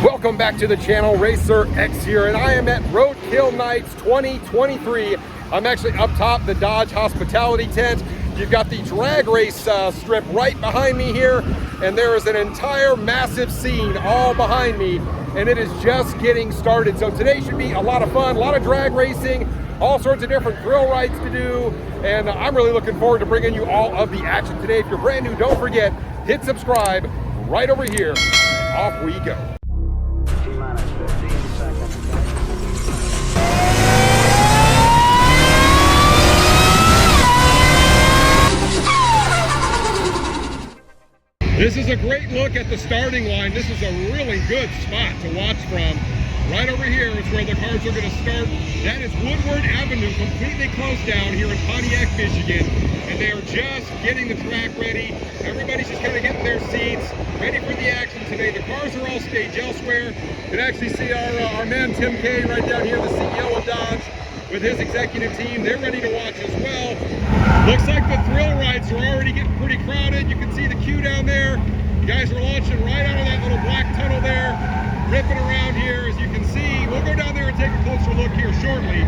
Welcome back to the channel. RacerX here, and I am at Roadkill Nights 2023. I'm actually up top the Dodge hospitality tent. You've got the drag race strip right behind me here, and there is an entire massive scene all behind me, and it is just getting started. So today should be a lot of fun, a lot of drag racing, all sorts of different thrill rides to do, and I'm really looking forward to bringing you all of the action today. If you're brand new, don't forget, hit subscribe right over here. Off we go. This is a great look at the starting line. This is a really good spot to watch from. Right over here is where the cars are going to start. That is Woodward Avenue, completely closed down here in Pontiac, Michigan. And they are just getting the track ready. Everybody's just kind of getting their seats, ready for the action today. The cars are all staged elsewhere. You can actually see our man Tim Kay right down here, the CEO of Dodge, with his executive team. They're ready to watch as well. Looks like the thrill rides are already getting pretty crowded. You can see the queue down there. You guys are launching right out of that little black tunnel there, ripping around here. As you can see, we'll go down there and take a closer look here shortly.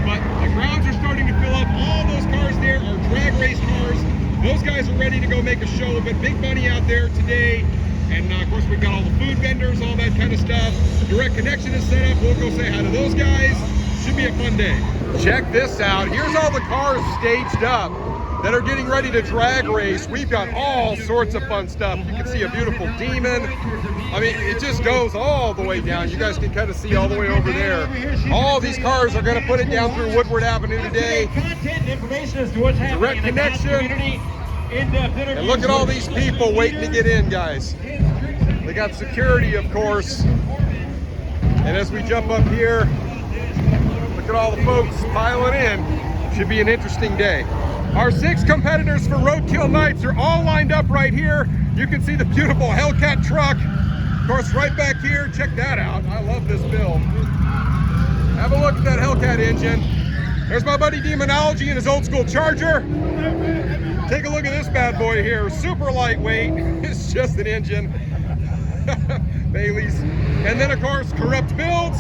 But the grounds are starting to fill up. All those cars there are drag race cars. Those guys are ready to go make a show of it. Big money out there today. And of course, we've got all the food vendors, all that kind of stuff. Direct connection is set up. We'll go say hi to those guys. Should be a fun day. Check this out. Here's all the cars staged up that are getting ready to drag race. We've got all sorts of fun stuff. You can see a beautiful demon. I mean, it just goes all the way down. You guys can kind of see all the way over there. All these cars are going to put it down through Woodward Avenue today. Direct connection. And look at all these people waiting to get in, guys. They got security, of course. And as we jump up here, look at all the folks piling in. Should be an interesting day. Our 6 competitors for Roadkill Nights are all lined up right here. You can see the beautiful Hellcat truck. Of course, right back here, check that out. I love this build. Have a look at that Hellcat engine. There's my buddy Demonology and his old school Charger. Take a look at this bad boy here. Super lightweight. It's just an engine. Bailey's. And then, of course, Corrupt Builds.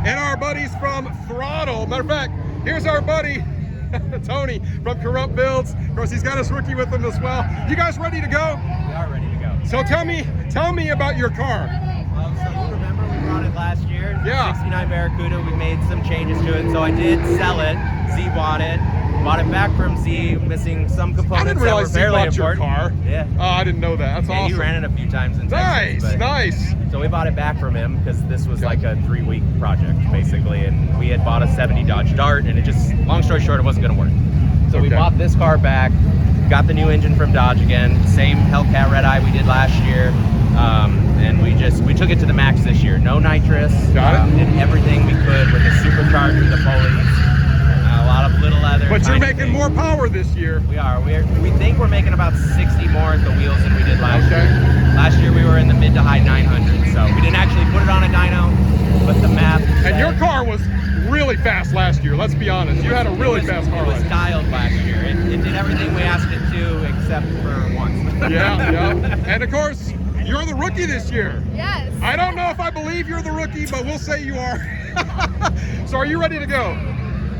And our buddies from Throttle. Matter of fact, here's our buddy, Tony from Corrupt Builds. Of course, he's got his rookie with him as well. You guys ready to go? We are ready to go. So tell me about your car. So you remember we brought it last year? Yeah. 69 Barracuda. We made some changes to it. So I did sell it. Z bought it. Bought it back from Z, missing some components. I didn't realize that were fairly Z bought important. your car. Yeah. Oh, I didn't know that. That's awesome. He ran it a few times in Texas. Nice. So we bought it back from him because this was like a 3-week project, basically. And we had bought a 70 Dodge Dart, and it just, long story short, it wasn't going to work. So we bought this car back, got the new engine from Dodge again, same Hellcat Red Eye we did last year. And we took it to the max this year. No nitrous. Got it. Did everything we could with the supercharger, the pulleys, a lot of little leather. But you're making more power this year. We are. We think we're making about 60 more at the wheels than we did last year. Last year we were in the mid to high 900s, so we didn't actually put it on a dyno, but the map. And your car was really fast last year. Let's be honest. You had a really fast car. It was dialed last year. It did everything we asked it to, except for once. Yeah. And of course, you're the rookie this year. Yes. I don't know if I believe you're the rookie, but we'll say you are. So are you ready to go?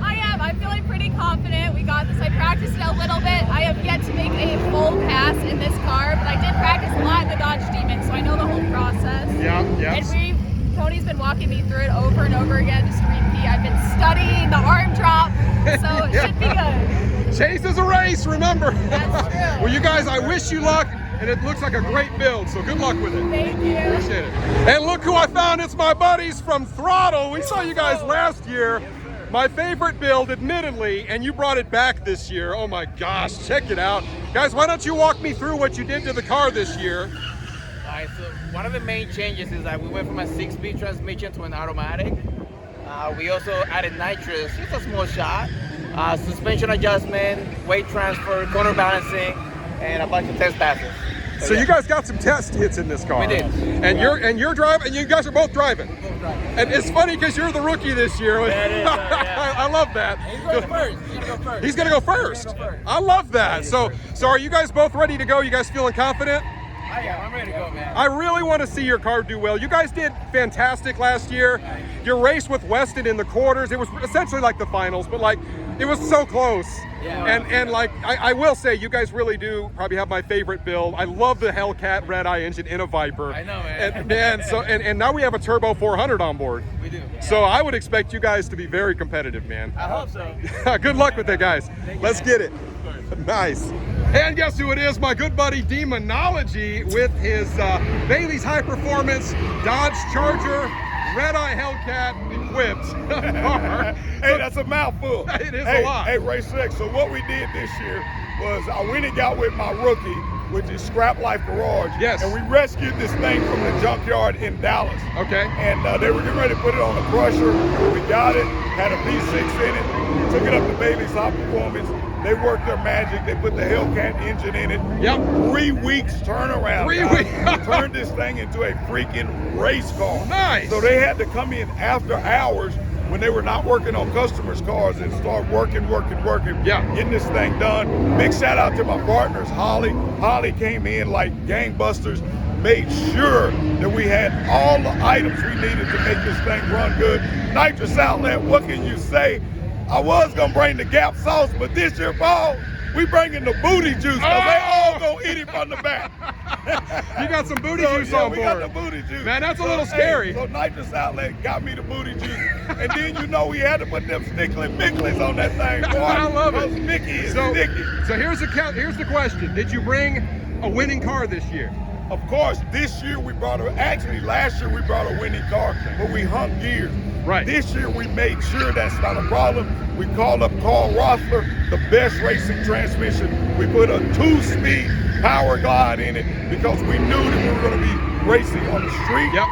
I am. I'm feeling pretty confident. We got this. I practiced it a little bit. I have yet to make a full pass in this car, but I did practice a lot in the Dodge Demon, so I know the whole process. Yeah. And Tony's been walking me through it over and over again, just to repeat. I've been studying the arm drop, so it should be good. Chase is a race, remember. That's true. Well, you guys, I wish you luck, and it looks like a great build, so good luck with it. Thank you. Appreciate it. And look who I found. It's my buddies from Throttle. We saw you guys last year. My favorite build, admittedly, and you brought it back this year. Oh my gosh, check it out. Guys, why don't you walk me through what you did to the car this year? All right, so one of the main changes is that we went from a 6-speed transmission to an automatic. We also added nitrous, just a small shot, suspension adjustment, weight transfer, corner balancing, and a bunch of test passes. So you guys got some test hits in this car. We did. And you're driving, and you guys are both driving. And it's funny because you're the rookie this year. Yeah. I love that. He's going first. He's gonna go first. I love that. So are you guys both ready to go? You guys feeling confident? I'm ready to go, man. I really want to see your car do well. You guys did fantastic last year. Your race with Weston in the quarters, it was essentially like the finals, but like it was so close. Yeah. And like I will say, you guys really do probably have my favorite build. I love the Hellcat Red Eye engine in a Viper. I know, man. And man, so and now we have a turbo 400 on board. We do. So I would expect you guys to be very competitive, man. I hope so. Good luck with it, guys. Let's get it. Nice. And guess who it is? My good buddy Demonology with his Bailey's High Performance Dodge Charger Red Eye Hellcat equipped car. Hey, that's a mouthful. It is a lot. Hey, RacerX, so what we did this year was I went and got with my rookie, which is Scrap Life Garage. Yes. And we rescued this thing from the junkyard in Dallas. Okay. And they were getting ready to put it on the crusher. We got it, had a V6 in it, took it up to Bailey's High Performance. They worked their magic. They put the Hellcat engine in it. Yep. 3 weeks turnaround. 3 guys. weeks. Turned this thing into a freaking race car. Nice. So they had to come in after hours when they were not working on customers' cars and start working, Yeah. getting this thing done. Big shout out to my partners, Holly. Holly came in like gangbusters, made sure that we had all the items we needed to make this thing run good. Nitrous Outlet, what can you say? I was gonna bring the Gap sauce, but this year, Paul, we bringing the booty juice, cause they all gonna eat it from the back. You got some booty So, juice yeah, on we board. got the booty juice. Man, that's a So, little hey, scary. So Nitrous Outlet got me the booty juice. And then you know we had to put them Stickly Mickleys on that thing, boy. I love it. Because Mickey is So sticky. here's the question. Did you bring a winning car this year? Of course, this year we brought last year we brought a winning car, but we hung gears. Right. This year we made sure that's not a problem. We called up Carl Rossler, the best racing transmission. We put a 2-speed power glide in it because we knew that we were going to be racing on the street. Yep.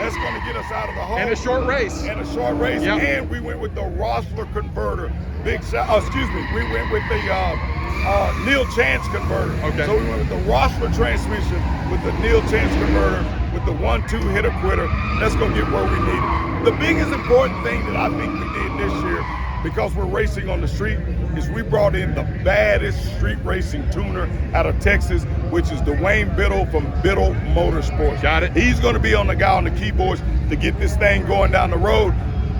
That's going to get us out of the hole. And a short race. And a short race. Yep. And we went with the Rossler converter. We went with the Neil Chance converter. Okay. So we went with the Rossler transmission with the Neil Chance converter with the 1-2 hitter quitter. That's going to get where we need it. The biggest important thing that I think we did this year, because we're racing on the street, is we brought in the baddest street racing tuner out of Texas, which is Dwayne Biddle from Biddle Motorsports. Got it. He's going to be on the guy on the keyboards to get this thing going down the road.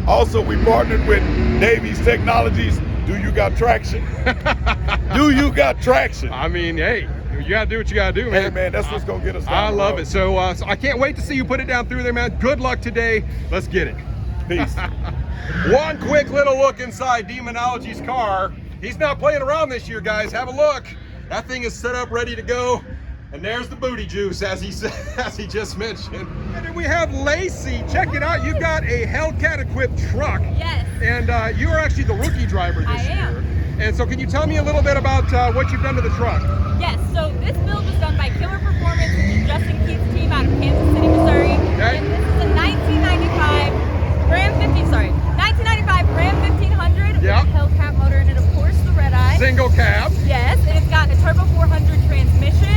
Also, we partnered with Davies Technologies. Do you got traction? Do you got traction? I mean, hey, you gotta do what you gotta do, man. Hey, man, that's what's going to get us down I the love road. it. So I can't wait to see you put it down through there, man. Good luck today. Let's get it. Peace. One quick little look inside Demonology's car. He's not playing around this year, guys. Have a look. That thing is set up, ready to go. And there's the booty juice, as he said, as he just mentioned. And then we have Lacey. Check it out. You got a Hellcat-equipped truck. Yes. And you are actually the rookie driver this I am. year. And so can you tell me a little bit about what you've done to the truck? Yes, so this build was done by Killer Performance, which is Justin Keith's team out of Kansas City, Missouri. Okay. And this is a 1995 Ram 1500 with Yep. a Hellcat motor in it, of course, the Red Eye. Single cab. Yes, and it's got a turbo 400 transmission.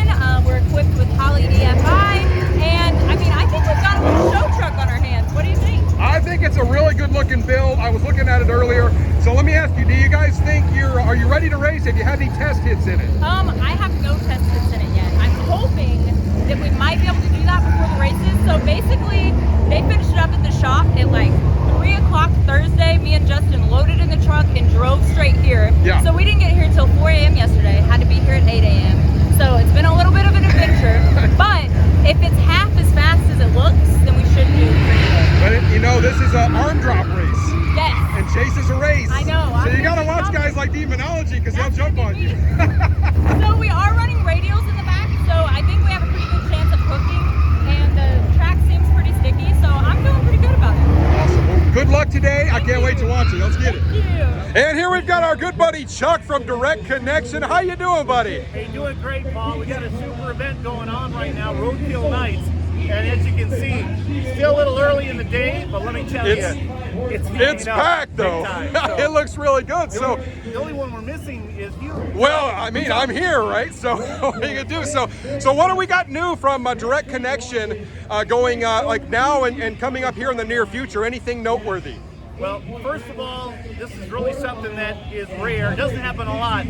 We're equipped with Holley EFI, and I mean, I think we've got a little show truck on our hands. What do you think? I think it's a really good looking build. I was looking at it earlier. So let me ask you, do you guys think are you ready to race? Have you had any test hits in it? I have no test hits in it yet. I'm hoping that we might be able to do that before the races. So basically, they finished it up at the shop at like 3 o'clock Thursday. Me and Justin loaded in the truck and drove straight here. Yeah. So we didn't get here till 4 a.m. yesterday. Had to be here at 8 a.m. So it's been a little bit of an adventure. But if it's half as fast as it looks, then we should do pretty good. But you know, this is an arm drop race. Yes. And Chase is a race. I know. So I'm you gotta gonna watch be guys like Demonology because they'll That's jump gonna on be you. me. So we are running radials in the back, so I think we have a pretty good chance of hooking. And the track seems pretty sticky, so I'm feeling pretty good about it. Awesome. Well, good luck today. I can't wait to watch it. Let's get it. Thank you. And here we've got our good buddy Chuck from Direct Connection. How you doing, buddy? Hey, doing great, Paul. We got a super event going on right now, Roadkill Nights. And as you can see, still a little early in the day, but let me tell you, it's heating It's up packed big though. time. It looks really good. So, The only one we're missing is you. well, I mean, I'm here, right? So what are you gonna do? So what do we got new from Direct Connection going like now and coming up here in the near future? Anything noteworthy? Well, first of all, this is really something that is rare. It doesn't happen a lot.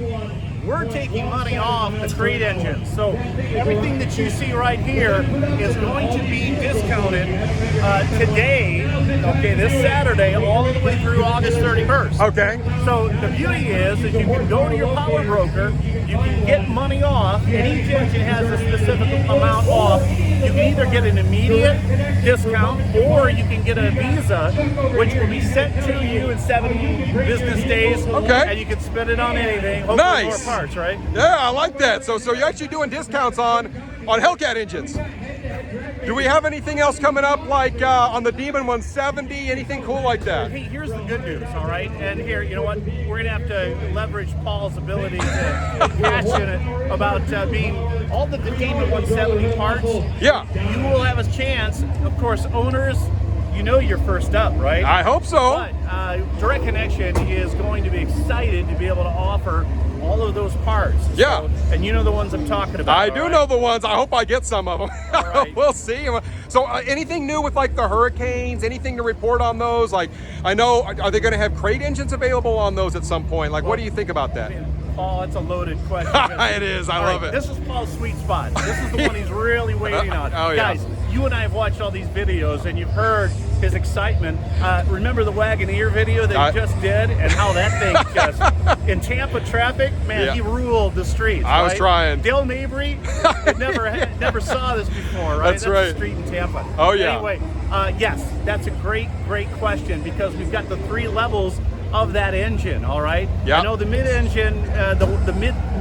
We're taking money off the crate engines. So everything that you see right here is going to be discounted today, okay, this Saturday, all the way through August 31st. Okay. So the beauty is that you can go to your power broker, you can get money off, and each engine has a specific amount off. You can either get an immediate discount or you can get a Visa, which will be sent to you in 7 business days. Okay. And you can spend it on anything. Hopefully Nice. more parts, right? Yeah, I like that. So you're actually doing discounts on Hellcat engines. Do we have anything else coming up, like on the Demon 170? Anything cool like that? Hey, here's the good news, all right? And here, you know what? We're gonna have to leverage Paul's ability to passionate about being all the Demon 170 parts. Yeah. You will have a chance, of course, owners. You know you're first up, right? I hope so. But Direct Connection is going to be excited to be able to offer all of those parts. Yeah. So, and you know the ones I'm talking about. I do know the ones. I hope I get some of them. right. We'll see. So anything new with like the Hurricanes? Anything to report on those? Like, I know, are they going to have crate engines available on those at some point? Like, what do you think about that? Paul, it's a loaded question. It is. I love it. This is Paul's sweet spot. This is the one he's really waiting on. Oh, yeah. Guys, you and I have watched all these videos and you've heard his excitement. Remember the Wagoneer video that he just did and how that thing just, in Tampa traffic, man, he ruled the streets. I was trying. Dale Mabry never saw this before, right? That's right. The street in Tampa. Oh, yeah. Anyway, yes, that's a great question because we've got the 3 levels of that engine, all right? Yeah. I know the mid-engine, the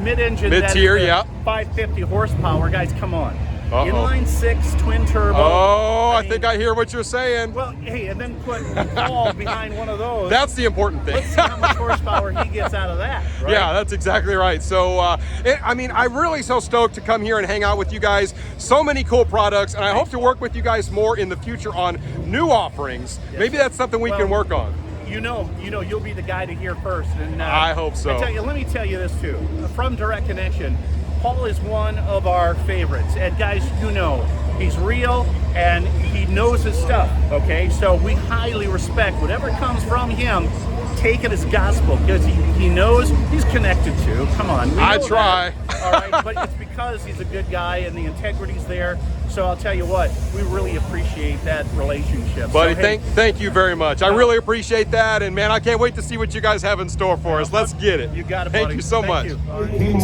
mid-engine, mid-tier, yeah. 550 horsepower. Guys, come on. Uh-oh. Inline 6 twin turbo. Oh, I think I hear what you're saying. Well, hey, and then put Paul behind one of those. That's the important thing. Let's see how much horsepower he gets out of that, right? Yeah, that's exactly right. So, I mean, I'm really so stoked to come here and hang out with you guys. So many cool products, and I hope to work with you guys more in the future on new offerings. Yes. Maybe that's something we can work on. You know, you'll be the guy to hear first. And I hope so. Let me tell you this too. From Direct Connection, Paul is one of our favorites. And guys, you know, he's real and he knows his stuff, okay? So we highly respect whatever comes from him. Take it as gospel because he knows he's connected to. Come on. I try. That, all right, but it's because he's a good guy and the integrity's there. So I'll tell you what, we really appreciate that relationship. Buddy, so, hey, thank you very much. I really appreciate that. And man, I can't wait to see what you guys have in store for us. Let's get it. You got it, buddy. Thank you so much. You.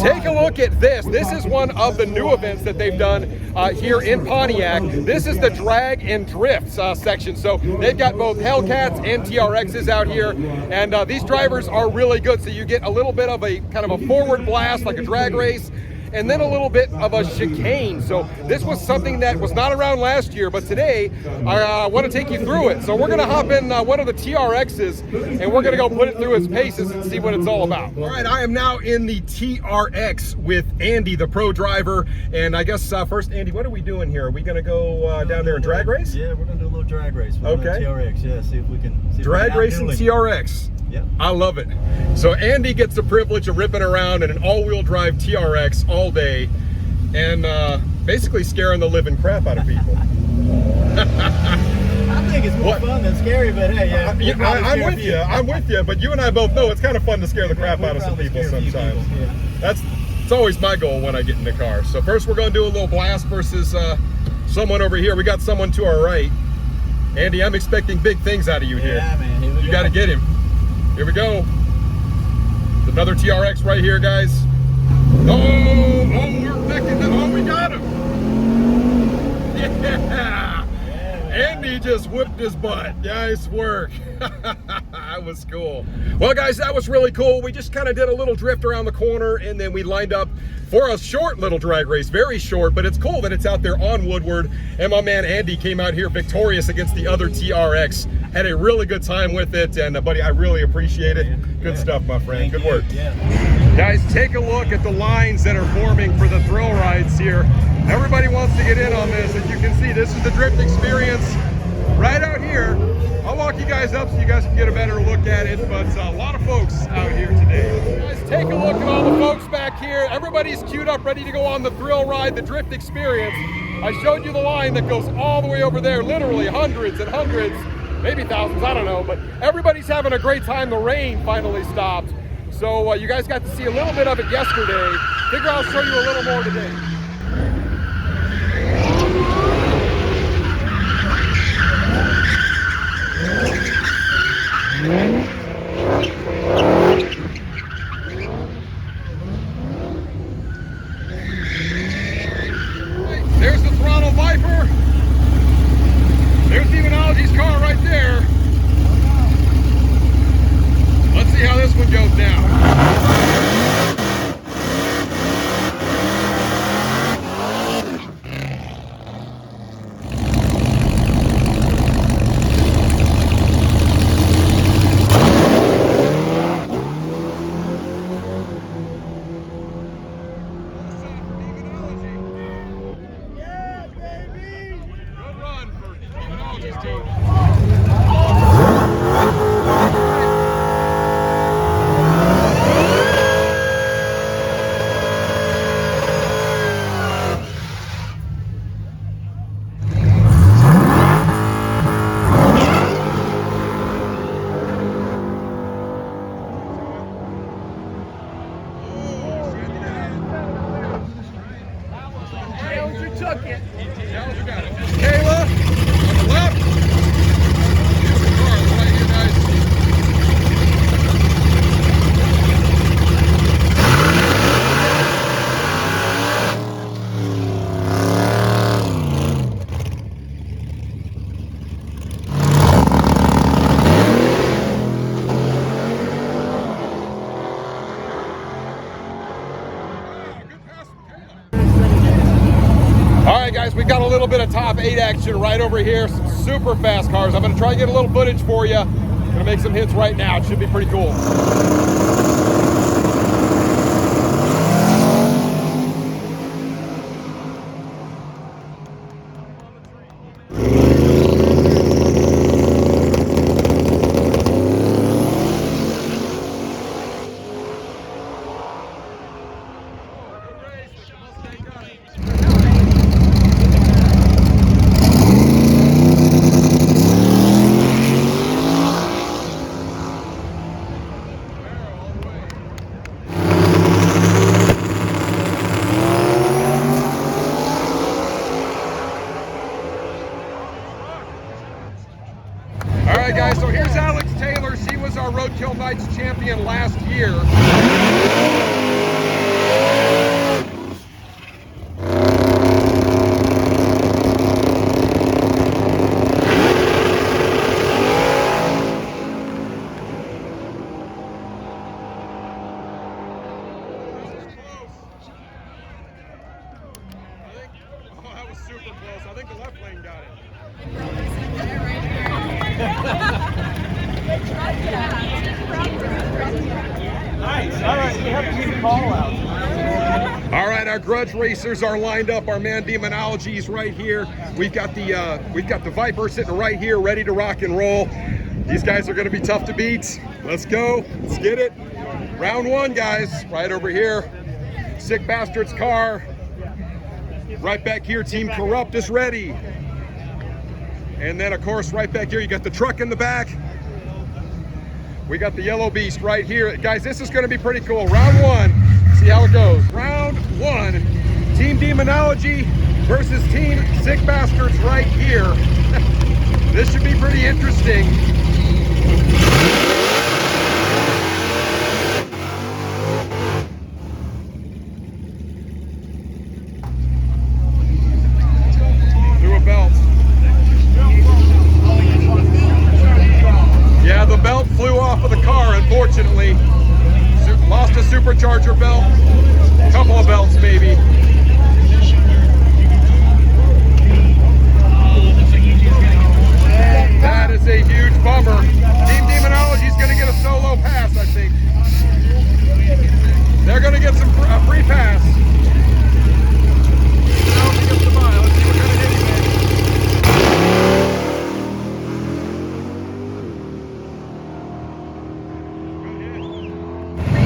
Take a look at this. This is one of the new events that they've done here in Pontiac. This is the drag and drift section. So they've got both Hellcats and TRXs out here. And these drivers are really good. So you get a little bit of a kind of a forward blast like a drag race, and then a little bit of a chicane. So this was something that was not around last year, but today I want to take you through it. So we're gonna hop in one of the TRXs and we're gonna go put it through its paces and see what it's all about. All right, I am now in the TRX with Andy, the pro driver. And I guess first, Andy, what are we doing here? Are we gonna go down there and drag race? Yeah, we're gonna do a little drag race. Okay. TRX, yeah, see if we can. Drag racing TRX. Yeah. I love it. So Andy gets the privilege of ripping around in an all-wheel drive TRX all day and basically scaring the living crap out of people. I think it's more fun than scary, but hey, yeah. I'm with you. I'm with you. But you and I both know it's kind of fun to scare the crap out of some people sometimes. It's always my goal when I get in the car. So first we're going to do a little blast versus someone over here. We got someone to our right. Andy, I'm expecting big things out of you here. Yeah, man. Here we go. You got to get him. Here we go. Another TRX right here, guys. Oh, we're picking them. Oh, we got him. Yeah. Andy just whipped his butt. Nice work. That was cool. Well, guys, that was really cool. We just kind of did a little drift around the corner and then we lined up for a short little drag race. Very short, but it's cool that it's out there on Woodward. And my man Andy came out here victorious against the other TRX. Had a really good time with it. And buddy, I really appreciate it. Good stuff, my friend. Good work. Yeah. Guys, take a look at the lines that are forming for the thrill rides here. Everybody wants to get in on this. As you can see, this is the drift experience right out here. I'll walk you guys up so you guys can get a better look at it, but a lot of folks out here today. Guys, take a look at all the folks back here. Everybody's queued up, ready to go on the thrill ride, the drift experience. I showed you the line that goes all the way over there, literally hundreds and hundreds maybe thousands, I don't know, but everybody's having a great time. The rain finally stopped. So you guys got to see a little bit of it yesterday. Figure I'll show you a little more today. There's the throttle Viper. There's Demonology's car right there. Let's see how this one goes now. Kayla, on the left. Beautiful car right here, guys. All right, guys, we got a little bit of top 8 action right over here. Some super fast cars. I'm going to try and get a little footage for you. I'm going to make some hits right now. It should be pretty cool. All right, guys, so here's Alex Taylor. She was our Roadkill Nights champion last year. That was super close. I think the left lane got it. Nice. All right, we have to do the call out. All right, our grudge racers are lined up. Our man Demonology is right here. We've got the Viper sitting right here, ready to rock and roll. These guys are going to be tough to beat. Let's go. Let's get it. Round 1, guys. Right over here. Sick Bastard's car. Right back here, Team Corrupt is ready. And then, of course, right back here, you got the truck in the back. We got the Yellow Beast right here. Guys, this is going to be pretty cool. Round 1. See how it goes. Round 1. Team Demonology versus Team Sick Bastards right here. This should be pretty interesting. Through a belt. Yeah, the belt flew off of the car, unfortunately. Lost a supercharger belt. A couple of belts, maybe. That is a huge bummer. Team Demonology is going to get a solo pass, I think. They're going to get some free pass. Now he gets the bye. Let's see what kind of hit he makes.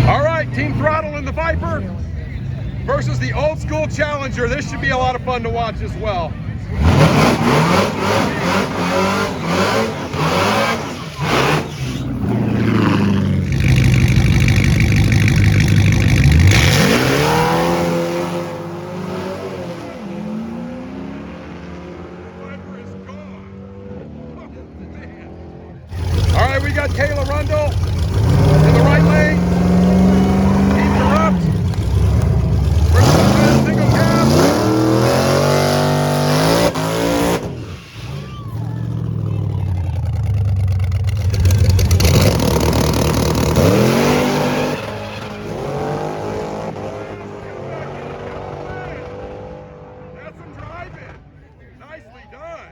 All right, Team Throttle and the Viper versus the Old School Challenger. This should be a lot of fun to watch as well. got Kayla Rundle in the right lane. Team Corrupt. Single cab. That's some driving. Nicely done.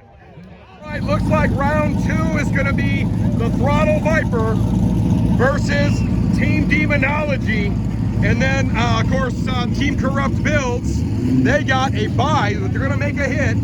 All right, looks like round 2 is going to be the Throttle Viper versus Team Demonology. And then, of course, Team Corrupt Builds, they got a buy that they're going to make a hit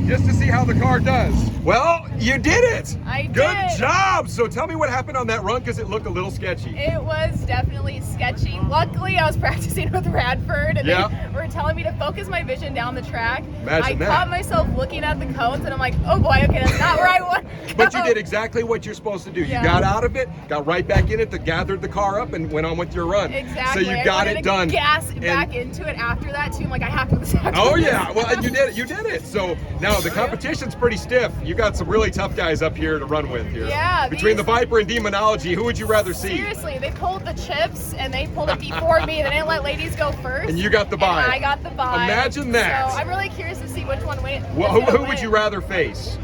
just to see how the car does. Well, you did it. I did. Good job. So tell me what happened on that run, because it looked a little sketchy. It was definitely sketchy. Luckily, I was practicing with Radford, and they were telling me to focus my vision down the track. Imagine that. Caught myself looking at the cones, and I'm like, oh boy, okay, that's not where I want to go. But you did exactly what you're supposed to do. Yeah. You got out of it, got right back in it, gathered the car up, and went on with your run. Exactly. So you got it done. Gas back into it after that too. I'm like, I have to. Oh yeah, well, and you did it. You did it. So now the competition's pretty stiff. You got some really tough guys up here to run with here. Yeah. Between the Viper and Demonology, who would you rather see? Seriously, they pulled the chips and they pulled it before me. They didn't let ladies go first. And you got the buy. And I got the buy. Imagine that. So I'm really curious to see which one wins. Well, who would you rather face?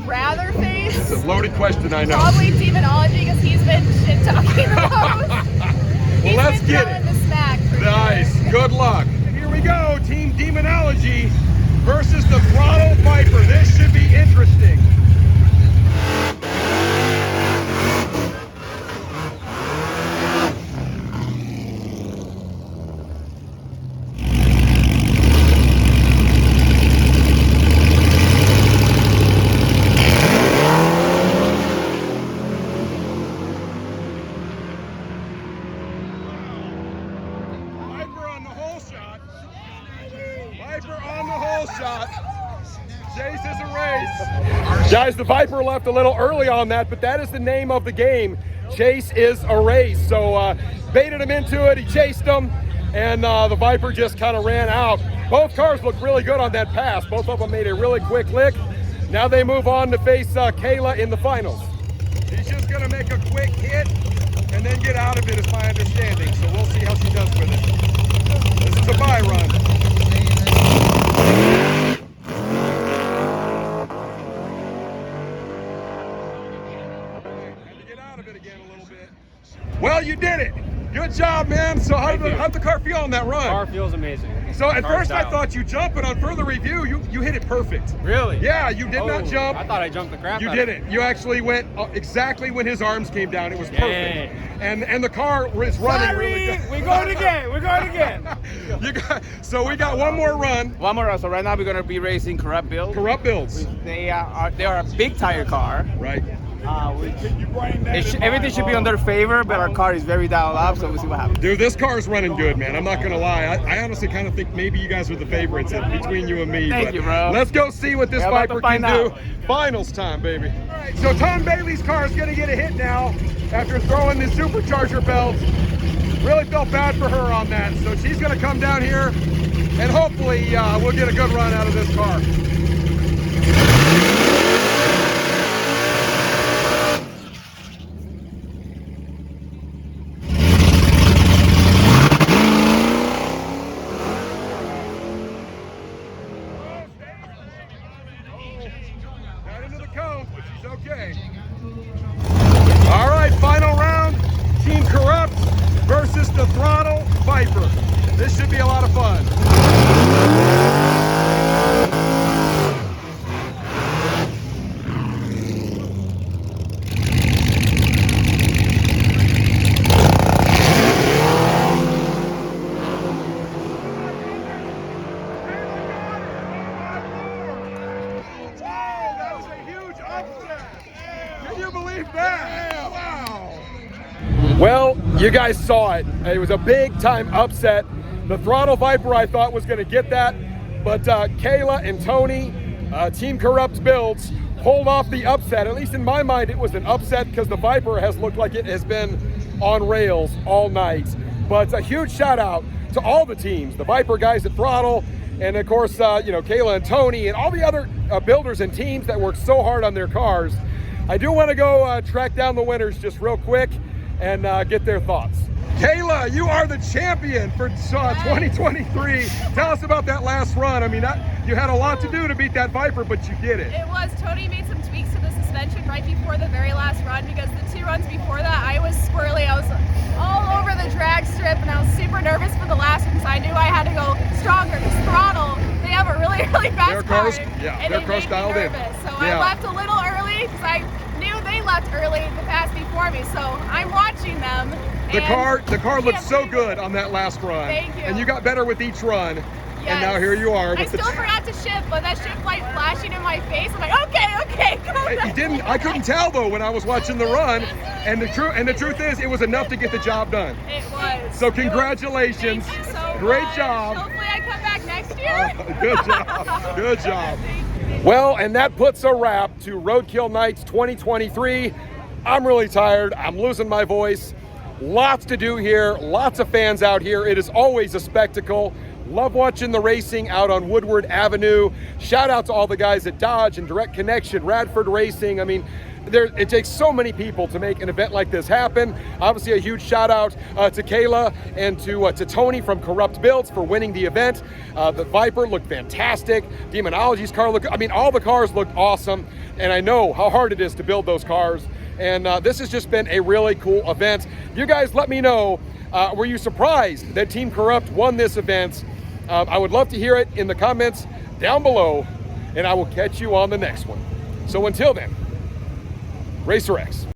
Rather face? It's a loaded question, I know. Probably Demonology, because he's been shit talking the most. Well, let's get it. The smack nice. Sure. Good luck. Here we go, Team Demonology versus the Throttle Viper. This should be interesting. Guys, the Viper left a little early on that, but that is the name of the game. Chase is a race. So baited him into it, he chased him, and the Viper just kind of ran out. Both cars looked really good on that pass. Both of them made a really quick lick. Now they move on to face Kayla in the finals. She's just gonna make a quick hit and then get out of it, is my understanding. So we'll see how she does with it. This is a bye run. Well, you did it. Good job, man. So how'd the car feel on that run? The car feels amazing. So at first I thought you jumped, but on further review, you hit it perfect. Really? Yeah, you did not jump. I thought I jumped the crap out of it. You didn't. You actually went exactly when his arms came down. It was perfect. And the car was running really good. We're going again. We're going again. So we got one more run. One more run. So right now we're going to be racing Corrupt Builds. Corrupt Builds. They are a big tire car. Right. Everything should be on their favor, but our car is very dialed up, so we'll see what happens. Dude, this car's running good, man. I'm not going to lie. I honestly kind of think maybe you guys are the favorites between you and me. Thank you, bro. Let's go see what this Viper can do. Finals time, baby. All right, so Tom Bailey's car is going to get a hit now after throwing the supercharger belt. Really felt bad for her on that. So she's going to come down here, and hopefully we'll get a good run out of this car. All right, final round. Team Corrupt versus the Throttle Viper. This should be a lot of fun. Well, you guys saw it. It was a big time upset. The Throttle Viper I thought was going to get that, but Kayla and Tony, Team Corrupt Builds, pulled off the upset. At least in my mind, it was an upset because the Viper has looked like it has been on rails all night. But a huge shout out to all the teams, the Viper guys at Throttle, and of course, Kayla and Tony and all the other builders and teams that worked so hard on their cars. I do want to go track down the winners just real quick and get their thoughts. Kayla, you are the champion for 2023. Tell us about that last run. I mean, you had a lot to do to beat that Viper, but you did it. It was. Tony made some tweaks to the suspension right before the very last run, because the 2 runs before that, I was squirrely. I was all over the drag strip, and I was super nervous for the last one, because I knew I had to go stronger. Because Throttle, they have a really, really fast car. Yeah, and their car's dialed in. So I left a little early, because I knew they left early the pass before me. So I'm watching them. The car looked so good on that last run. Thank you. And you got better with each run. Yes. And now here you are. I still forgot to shift, but that shift light flashing in my face, I'm like, okay, go. You didn't. I couldn't tell though when I was watching the run. And the truth is, it was enough to get the job done. It was. So congratulations. Thank you so Great much. job. Hopefully I come back next year. Good job. Good job. Well, and that puts a wrap to Roadkill Nights 2023. I'm really tired. I'm losing my voice. Lots to do here, lots of fans out here. It is always a spectacle. Love watching the racing out on Woodward Avenue. Shout out to all the guys at Dodge and Direct Connection, Radford Racing. I mean, it takes so many people to make an event like this happen. Obviously, a huge shout out to Kayla and to Tony from Corrupt Builds for winning the event. The Viper looked fantastic. Demonology's car looked, I mean, all the cars looked awesome. And I know how hard it is to build those cars. And this has just been a really cool event. You guys let me know, were you surprised that Team Corrupt won this event? I would love to hear it in the comments down below, and I will catch you on the next one. So until then, RacerX.